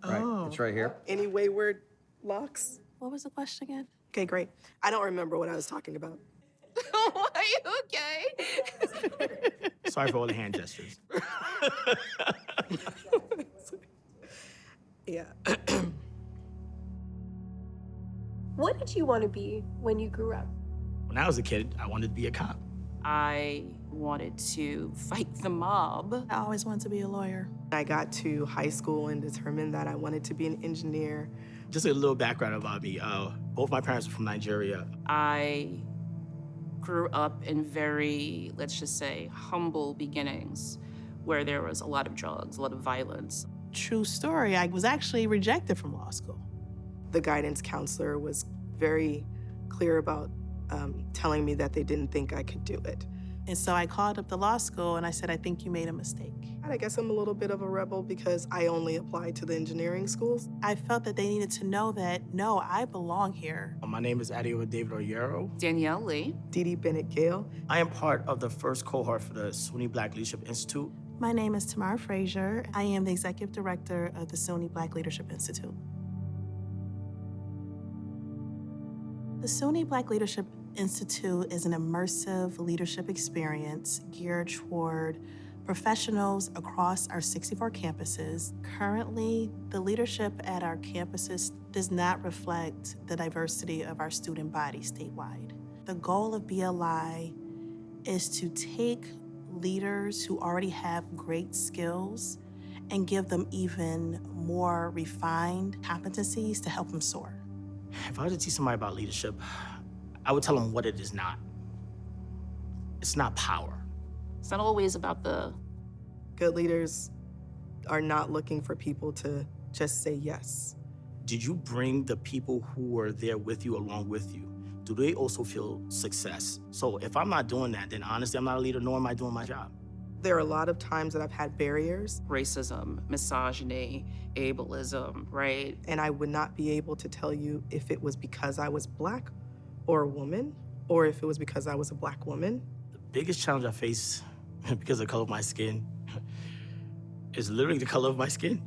Right, it's right here. Any wayward locks? What was the question again? Okay, great. I don't remember what I was talking about. Are you okay? Sorry for all the hand gestures. Yeah. What did you want to be when you grew up? When I was a kid, I wanted to be a cop. I wanted to fight the mob. I always wanted to be a lawyer. I got to high school and determined that I wanted to be an engineer. Just a little background about me. Both my parents were from Nigeria. I grew up in very, let's just say, humble beginnings where there was a lot of drugs, a lot of violence. True story, I was actually rejected from law school. The guidance counselor was very clear about telling me that they didn't think I could do it. And so I called up the law school and I said, I think you made a mistake. I guess I'm a little bit of a rebel because I only applied to the engineering schools. I felt that they needed to know that, no, I belong here. My name is Adeola David Oyero. Danielle Lee. Dee Dee Bennett Gale. I am part of the first cohort for the SUNY Black Leadership Institute. My name is Tamara Frazier. I am the executive director of the SUNY Black Leadership Institute. The SUNY Black Leadership Institute is an immersive leadership experience geared toward professionals across our 64 campuses. Currently, the leadership at our campuses does not reflect the diversity of our student body statewide. The goal of BLI is to take leaders who already have great skills and give them even more refined competencies to help them soar. If I were to teach somebody about leadership, I would tell them what it is not. It's not power. It's not always about the... Good leaders are not looking for people to just say yes. Did you bring the people who were there with you along with you? Do they also feel success? So if I'm not doing that, then honestly, I'm not a leader, nor am I doing my job. There are a lot of times that I've had barriers. Racism, misogyny, ableism, right? And I would not be able to tell you if it was because I was Black or a woman, or if it was because I was a Black woman. The biggest challenge I face because of the color of my skin is literally the color of my skin.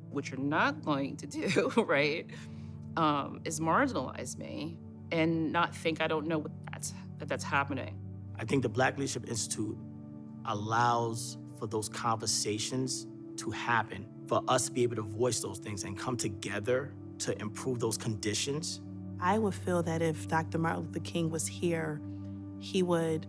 What you're not going to do, right, is marginalize me and not think I don't know that's happening. I think the Black Leadership Institute allows for those conversations to happen, for us to be able to voice those things and come together to improve those conditions. I would feel that if Dr. Martin Luther King was here, he would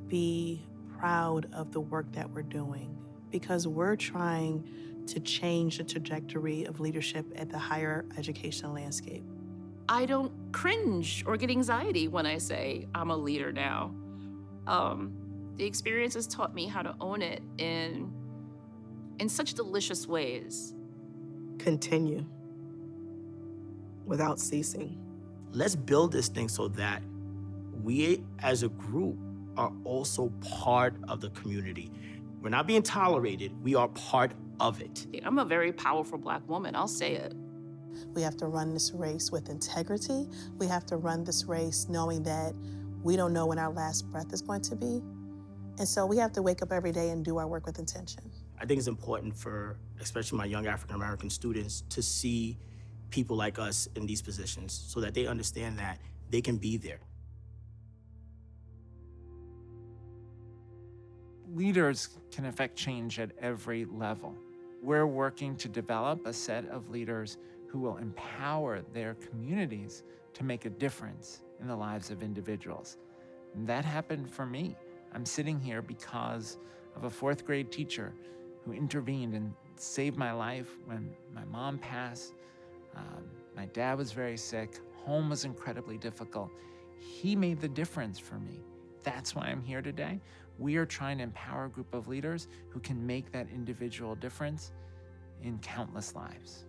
be proud of the work that we're doing because we're trying to change the trajectory of leadership at the higher education landscape. I don't cringe or get anxiety when I say I'm a leader now. The experience has taught me how to own it in such delicious ways. Continue without ceasing. Let's build this thing so that we as a group are also part of the community. We're not being tolerated, we are part of it. I'm a very powerful Black woman, I'll say it. We have to run this race with integrity. We have to run this race knowing that we don't know when our last breath is going to be. And so we have to wake up every day and do our work with intention. I think it's important for, especially my young African-American students, to see people like us in these positions so that they understand that they can be there. Leaders can affect change at every level. We're working to develop a set of leaders who will empower their communities to make a difference in the lives of individuals. And that happened for me. I'm sitting here because of a fourth grade teacher who intervened and saved my life when my mom passed. My dad was very sick. Home was incredibly difficult. He made the difference for me. That's why I'm here today. We are trying to empower a group of leaders who can make that individual difference in countless lives.